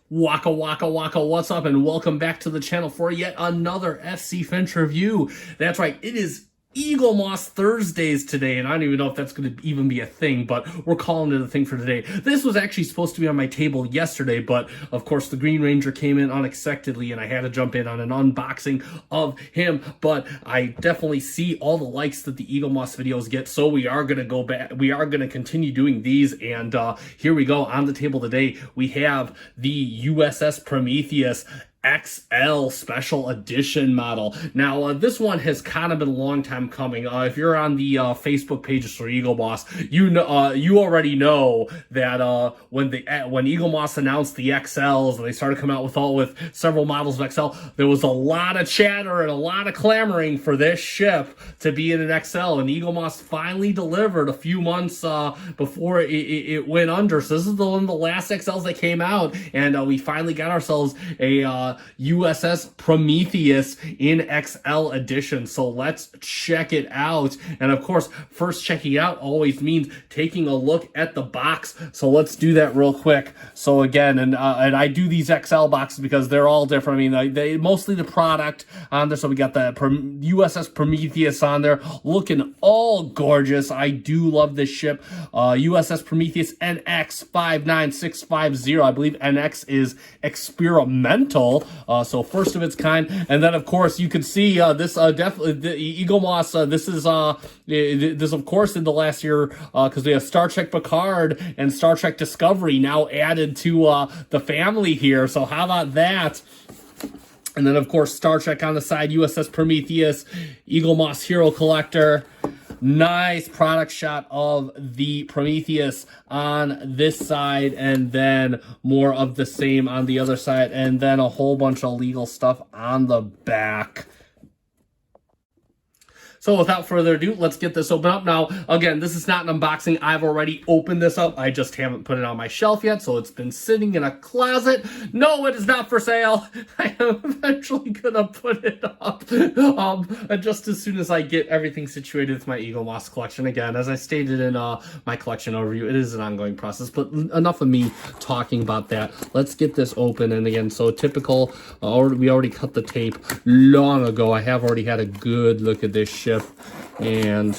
Waka waka waka, what's up, and welcome back to the channel for yet another FC Finch review. That's right, it is Eaglemoss Thursdays today, and I don't even know if that's going to even be a thing, but we're calling it a thing for today. This was actually supposed to be on my table yesterday, but of course the Green Ranger came in unexpectedly, and I had to jump in on an unboxing of him, but I definitely see all the likes that the Eaglemoss videos get, so we are going to go back, we are going to continue doing these, and here we go. On the table today, we have the U.S.S. Prometheus XL Special Edition model. Now, this one has kind of been a long time coming. If you're on the Facebook pages for Eaglemoss, you know, you already know that when Eaglemoss announced the XLs and they started coming out with several models of XL, there was a lot of chatter and a lot of clamoring for this ship to be in an XL, and Eaglemoss finally delivered a few months before it went under. So this is one of the last XLs that came out, and we finally got ourselves a U.S.S. Prometheus in XL edition. So let's check it out. And of course, first checking out always means taking a look at the box. So let's do that real quick. So again, and I do these XL boxes because they're all different. I mean, they mostly the product on there. So we got the U.S.S. Prometheus on there, looking all gorgeous. I do love this ship. U.S.S. Prometheus NX 59650. I believe NX is experimental. So first of its kind, and then of course you can see this definitely the Eaglemoss. This of course in the last year because we have Star Trek Picard and Star Trek Discovery now added to the family here. So how about that? And then of course Star Trek on the side, U.S.S. Prometheus, Eaglemoss Hero Collector. Nice product shot of the Prometheus on this side, and then more of the same on the other side, and then a whole bunch of legal stuff on the back. So without further ado, let's get this open up. Now, again, this is not an unboxing. I've already opened this up. I just haven't put it on my shelf yet, so it's been sitting in a closet. No, it is not for sale. I am eventually going to put it up just as soon as I get everything situated with my Eaglemoss collection. Again, as I stated in my collection overview, it is an ongoing process, but enough of me talking about that. Let's get this open. And again, so typical, we already cut the tape long ago. I have already had a good look at this ship. And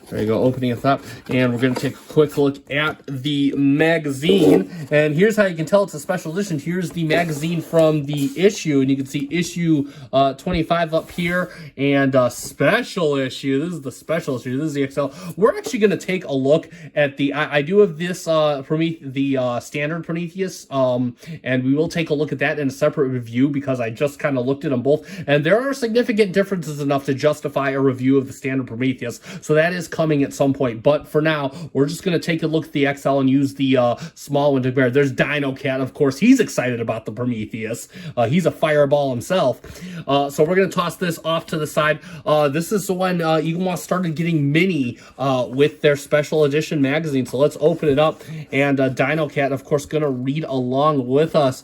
there you go, opening it up, and we're going to take a quick look at the magazine. And here's how you can tell it's a special edition. Here's the magazine from the issue, and you can see issue 25 up here, and special issue. This is the special issue. This is the XL. We're actually going to take a look at the. I do have this standard Prometheus, and we will take a look at that in a separate review because I just kind of looked at them both, and there are significant differences enough to justify a review of the standard Prometheus. So that is coming at some point, but for now we're just going to take a look at the XL and use the small one to compare. There's Dino Cat, of course. He's excited about the Prometheus. He's a fireball himself. So we're going to toss this off to the side. This is when Eaglemoss started getting mini with their special edition magazine. So let's open it up, and Dino Cat, of course, going to read along with us.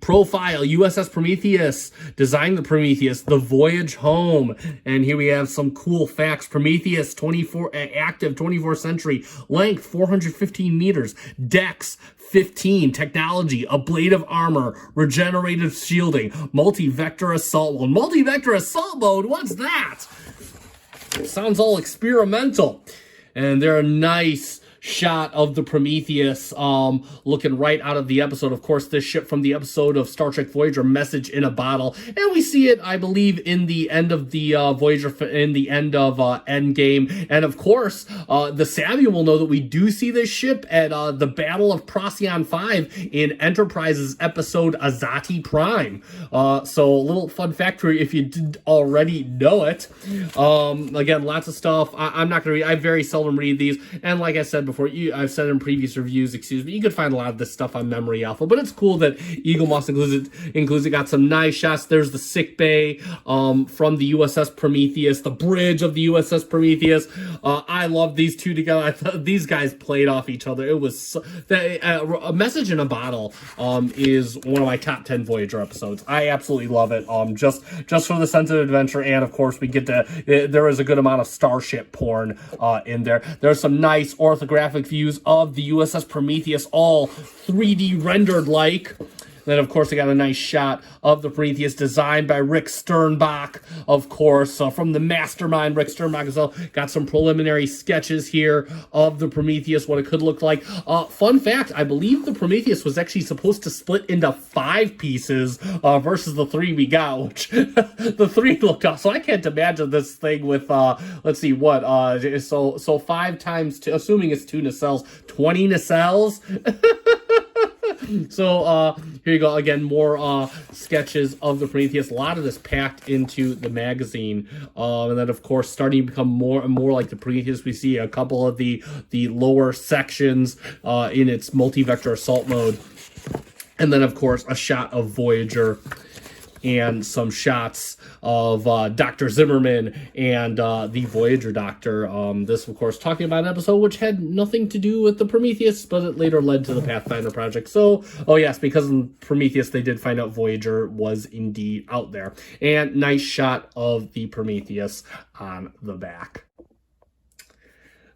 Profile, U.S.S. Prometheus, design the Prometheus, the voyage home, and here we have some cool facts. Prometheus, active 24th century, length 415 meters, decks 15, technology, a blade of armor, regenerative shielding, multi-vector assault mode. Multi-vector assault mode, what's that? Sounds all experimental. And they're a nice shot of the Prometheus looking right out of the episode. Of course, this ship from the episode of Star Trek Voyager, Message in a Bottle, and we see it, I believe, in the end of the Voyager, in the end of Endgame. And of course, the savvy will know that we do see this ship at the Battle of Procyon 5 in Enterprise's episode Azati Prime. So a little fun fact for you if you didn't already know it. Again, lots of stuff. I'm not going to read. I very seldom read these, and like I said before, I've said in previous reviews, you can find a lot of this stuff on Memory Alpha, but it's cool that Eaglemoss includes it. Got some nice shots. There's the sick bay from the U.S.S. Prometheus, the bridge of the U.S.S. Prometheus. I love these two together. I thought these guys played off each other. It was a Message in a Bottle is one of my top 10 Voyager episodes. I absolutely love it. Just for the sense of adventure, and of course we get to there is a good amount of starship porn in there. There's some nice orthographic holographic views of the USS Prometheus, all 3D rendered like. Then, of course, I got a nice shot of the Prometheus designed by Rick Sternbach, of course, from the mastermind, Rick Sternbach as well. Got some preliminary sketches here of the Prometheus, what it could look like. Fun fact, I believe the Prometheus was actually supposed to split into 5 pieces versus the 3 we got, which the 3 looked off. So I can't imagine this thing with, let's see, what, so 5 times 2, assuming it's 2 nacelles, 20 nacelles? So here you go again, more sketches of the Prometheus. A lot of this packed into the magazine, and then of course starting to become more and more like the Prometheus. We see a couple of the lower sections in its multi-vector assault mode, and then of course a shot of Voyager and some shots of Dr. Zimmerman and the Voyager Doctor. This, of course, talking about an episode which had nothing to do with the Prometheus, but it later led to the Pathfinder project. So, oh yes, because in Prometheus, they did find out Voyager was indeed out there. And nice shot of the Prometheus on the back.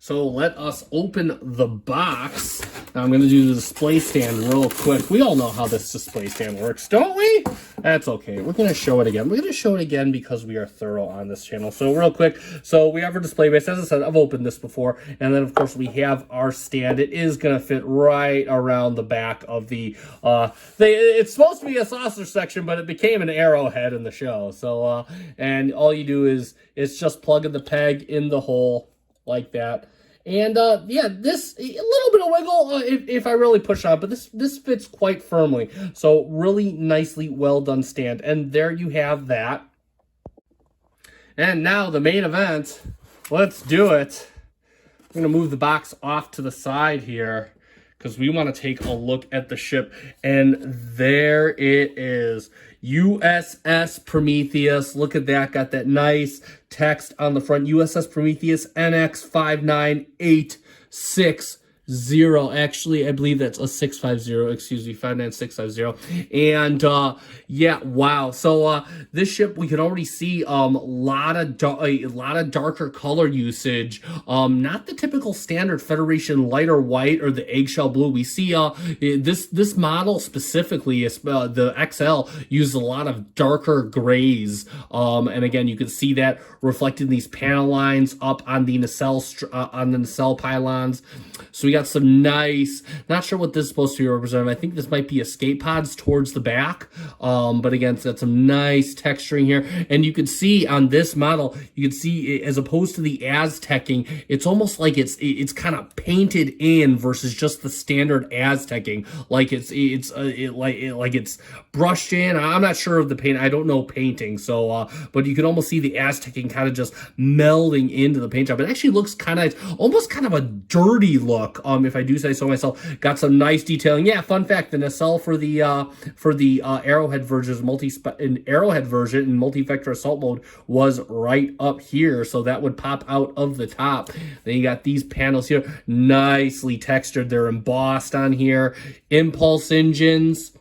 So let us open the box. Now I'm going to do the display stand real quick. We all know how this display stand works, don't we? That's okay. We're going to show it again. We're going to show it again because we are thorough on this channel. So real quick, so we have our display base. As I said, I've opened this before. And then, of course, we have our stand. It is going to fit right around the back of the... it's supposed to be a saucer section, but it became an arrowhead in the show. So, and all you do is just plug in the peg in the hole like that. And yeah, this a little bit of wiggle if I really push on, but this fits quite firmly. So really nicely well done stand. And there you have that. And now the main event. Let's do it. I'm gonna move the box off to the side here because we want to take a look at the ship. And there it is. U.S.S. Prometheus. Look at that. Got that nice text on the front. U.S.S. Prometheus NX59860. Actually, I believe that's a 650. Excuse me, 59650. And yeah, wow. So this ship, we can already see a lot of darker color usage. Not the typical standard Federation lighter white or the eggshell blue. We see this model specifically is the XL used a lot of darker grays. And again, you can see that reflected in these panel lines up on the nacelle pylons. So we got some nice, not sure what this is supposed to be representing. I think this might be escape pods towards the back. But again, it's got some nice texturing here. And you can see on this model, you can see as opposed to the Aztecing, it's almost like it's kind of painted in versus just the standard Aztecing. Like it's brushed in. I'm not sure of the paint. I don't know painting. So, but you can almost see the Aztecing kind of just melding into the paint job. It actually looks kind of, almost kind of a dirty look. If I do say so myself. Got some nice detailing. Yeah, fun fact, the nacelle for the Arrowhead version in multi-vector assault mode was right up here, so that would pop out of the top. Then you got these panels here, nicely textured. They're embossed on here. Impulse engines.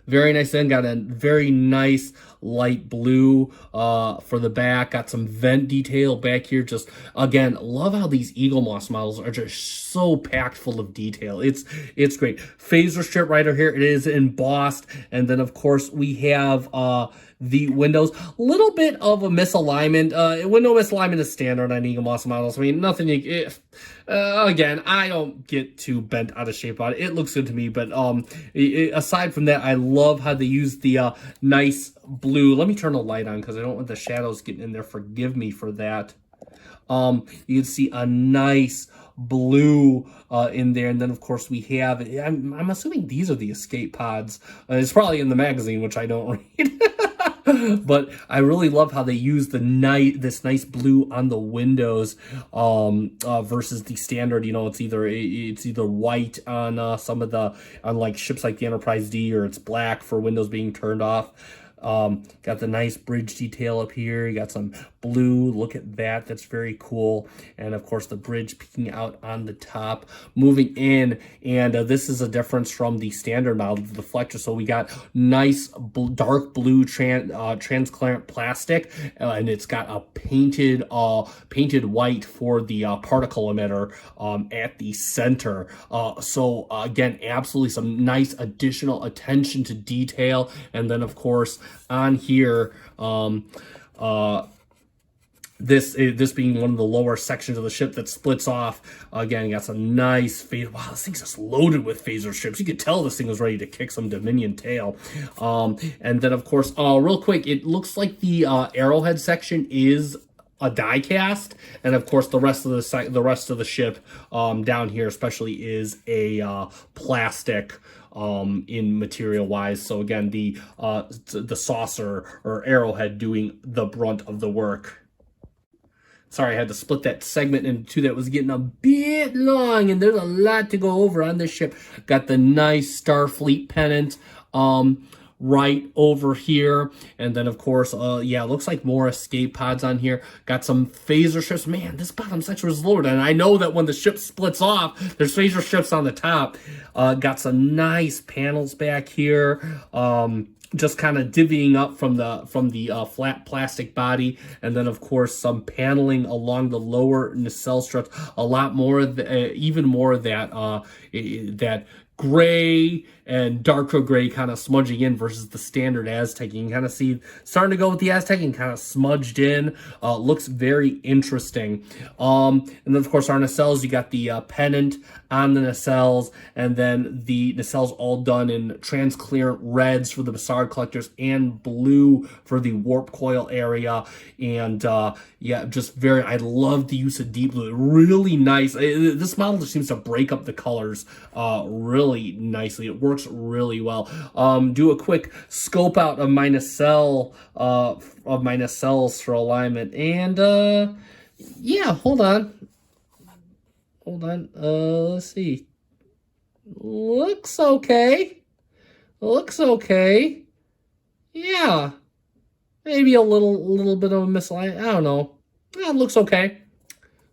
Very nice. Then got a very nice light blue for the back. Got some vent detail back here. Just again, love how these Eaglemoss models are just so packed full of detail. It's great. Phaser strip right here. It is embossed, and then of course we have the windows. Little bit of a misalignment. Window misalignment is standard on Eaglemoss models. I mean, nothing. Again, I don't get too bent out of shape on it. It looks good to me, but aside from that, I love how they use the nice blue. Let me turn the light on because I don't want the shadows getting in there. Forgive me for that. You can see a nice blue in there, and then of course we have, I'm assuming these are the escape pods. It's probably in the magazine, which I don't read. But I really love how they use this nice blue on the windows versus the standard. You know, it's either white on some of the, on like ships like the Enterprise D, or it's black for windows being turned off. Got the nice bridge detail up here. You got some blue. Look at that. That's very cool. And of course, the bridge peeking out on the top. Moving in, and this is a difference from the standard model, the deflector. So we got nice dark blue transparent plastic, and it's got a painted white for the particle emitter at the center. So again, absolutely some nice additional attention to detail. And then of course on here, this being one of the lower sections of the ship that splits off. Again, you got some nice phase. Wow, this thing's just loaded with phaser strips. You could tell this thing was ready to kick some Dominion tail. And then of course, real quick, it looks like the arrowhead section is a die cast, and of course the rest of the ship down here especially is a plastic in material wise. So again, the saucer or arrowhead doing the brunt of the work. Sorry, I had to split that segment into two. That was getting a bit long, and there's a lot to go over on this ship. Got the nice Starfleet pennant right over here. And then, of course, yeah, it looks like more escape pods on here. Got some phaser strips. Man, this bottom section was lowered. And I know that when the ship splits off, there's phaser strips on the top. Got some nice panels back here. Just kind of divvying up from the flat plastic body, and then of course some paneling along the lower nacelle struts. A lot more, even more of that gray and darker gray kind of smudging in versus the standard Aztec. You can kind of see starting to go with the Aztec and kind of smudged in. Looks very interesting. And then of course our nacelles, you got the pennant on the nacelles, and then the nacelles all done in transparent reds for the Bassard collectors and blue for the warp coil area. And yeah, just very, I love the use of deep blue. Really nice. This model just seems to break up the colors really nicely. It works really well. Do a quick scope out of my nacelle nacelles for alignment, and yeah, hold on. Let's see. Looks okay. Yeah, maybe a little bit of a misalignment. I don't know. It looks okay.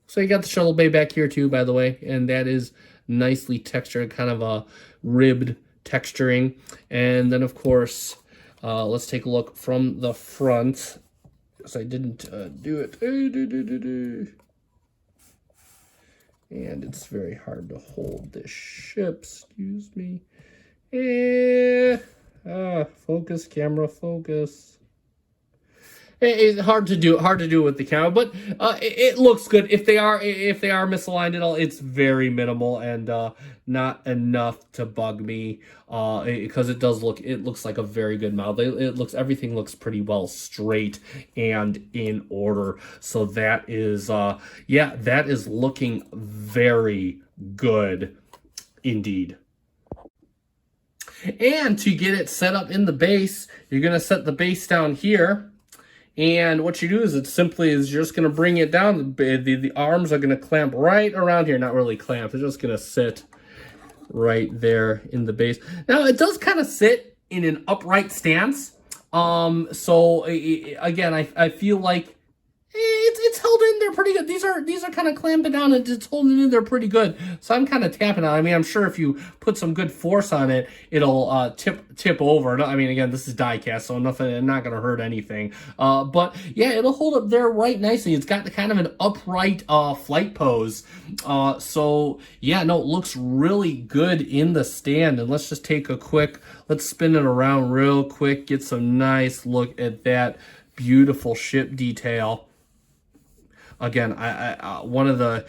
So you got the shuttle bay back here too, by the way, and that is nicely textured, kind of a ribbed texturing. And then of course, let's take a look from the front, because I didn't do it. And it's very hard to hold this ship, excuse me. Focus, camera, focus. It's hard to do with the camera, but it looks good. If they are misaligned at all, it's very minimal and not enough to bug me, because it looks like a very good model. Everything looks pretty well straight and in order. So that is yeah, that is looking very good indeed. And to get it set up in the base, you're gonna set the base down here. And what you do is you're just going to bring it down. The arms are going to clamp right around here. Not really clamp. They're just going to sit right there in the base. Now, it does kind of sit in an upright stance. So, again, I feel like it's held in there pretty good. These are kind of clamping down, and it's holding in there pretty good. So I'm kind of tapping on it. I mean, I'm sure if you put some good force on it, it'll tip over. I mean, again, this is die cast, so not going to hurt anything. But yeah, it'll hold up there right nicely. It's got kind of an upright flight pose. So yeah, no, it looks really good in the stand. And let's just take let's spin it around real quick, get some nice look at that beautiful ship detail. Again, one of the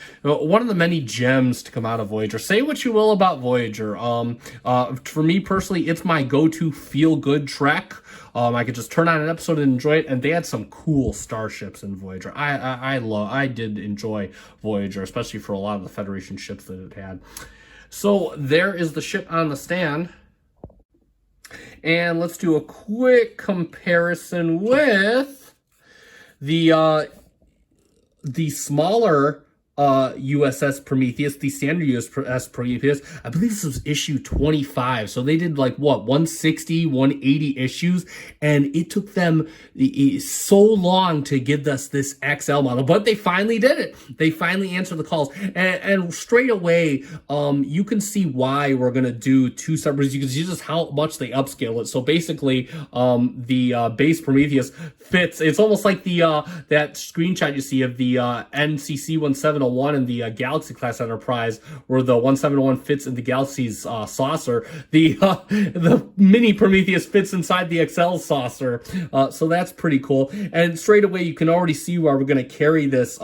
many gems to come out of Voyager. Say what you will about Voyager. For me personally, it's my go-to feel-good trek. I could just turn on an episode and enjoy it, and they had some cool starships in Voyager. I did enjoy Voyager, especially for a lot of the Federation ships that it had. So there is the ship on the stand. And let's do a quick comparison with the smaller U.S.S. Prometheus, the standard U.S.S. Prometheus. I believe this was issue 25. So they did like what, 160, 180 issues, and it took them so long to give us this XL model, but they finally did it. They finally answered the calls, and straight away, you can see why we're gonna do two separate. You can see just how much they upscale it. So basically, the base Prometheus fits. It's almost like the that screenshot you see of the NCC 1701 and the Galaxy class Enterprise, where the 1701 fits in the Galaxy's saucer. The mini Prometheus fits inside the XL saucer. So that's pretty cool. And straight away, you can already see why we're going to carry this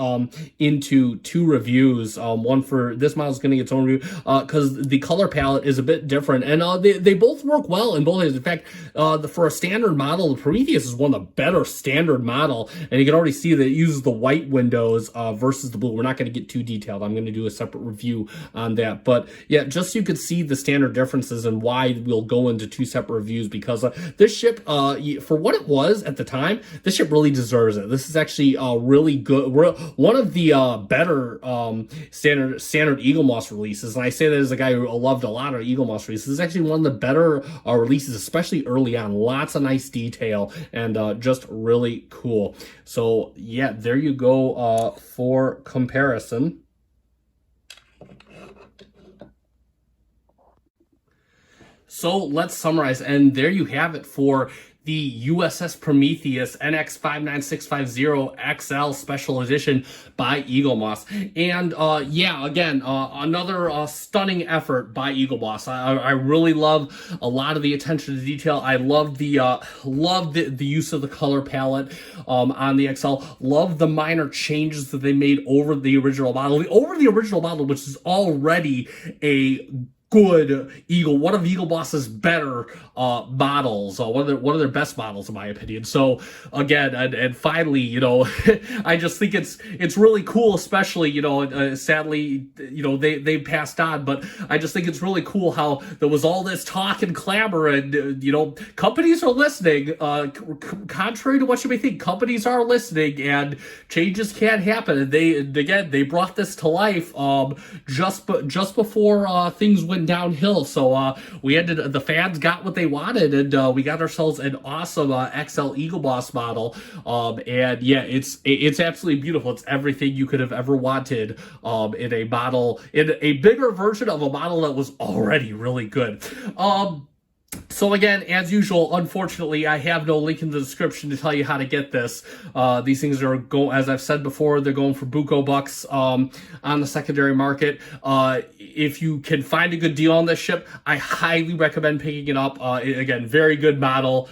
into two reviews. One for this model is going to get its own review because the color palette is a bit different, and they both work well in both ways. In fact, for a standard model, the Prometheus is one of the better standard model, and you can already see that it uses the white windows versus the blue. We're not going to get too detailed. I'm going to do a separate review on that, but yeah, just so you could see the standard differences and why we'll go into two separate reviews, because this ship, for what it was at the time, this ship really deserves it. This is actually really good. One of the better standard Eaglemoss releases, and I say that as a guy who loved a lot of Eaglemoss releases. This is actually one of the better releases, especially early on. Lots of nice detail and just really cool. So yeah, there you go for comparison. So let's summarize, and there you have it for the U.S.S. Prometheus NX59650 XL Special Edition by Eaglemoss. And yeah, again, another stunning effort by Eaglemoss. I really love a lot of the attention to detail. I love the use of the color palette on the XL. Love the minor changes that they made over the original model. Which is already a good one of Eaglemoss's better models, one of their best models in my opinion. So again, and finally, you know, I just think it's really cool, especially, you know, sadly, you know, they passed on, but I just think it's really cool how there was all this talk and clamor, and you know, companies are listening. Contrary to what you may think, companies are listening, and changes can happen. And they brought this to life just before things went downhill. So the fans got what they wanted, and we got ourselves an awesome XL Eaglemoss model. And yeah, it's absolutely beautiful. It's everything you could have ever wanted in a model, in a bigger version of a model that was already really good. So again, as usual, unfortunately, I have no link in the description to tell you how to get this. These things are as I've said before, they're going for buco bucks on the secondary market. If you can find a good deal on this ship, I highly recommend picking it up. Again, very good model.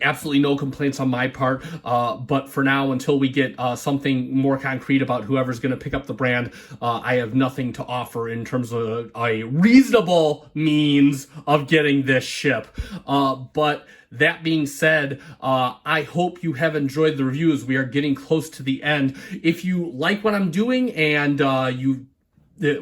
Absolutely no complaints on my part, but for now, until we get something more concrete about whoever's going to pick up the brand, I have nothing to offer in terms of a reasonable means of getting this ship. But that being said, I hope you have enjoyed the reviews. We are getting close to the end. If you like what I'm doing and you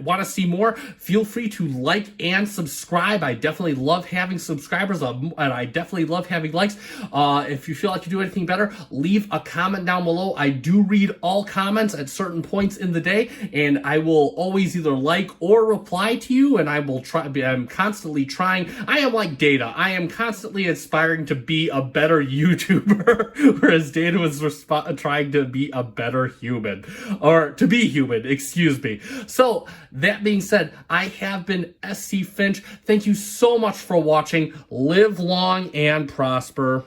want to see more, feel free to like and subscribe. I definitely love having subscribers, and I definitely love having likes. If you feel like you do anything better, leave a comment down below. I do read all comments at certain points in the day, and I will always either like or reply to you, and I will try. I'm constantly trying. I am like Data. I am constantly aspiring to be a better YouTuber, whereas Data was trying to be a better human, or to be human, excuse me. So that being said, I have been SC Finch. Thank you so much for watching. Live long and prosper.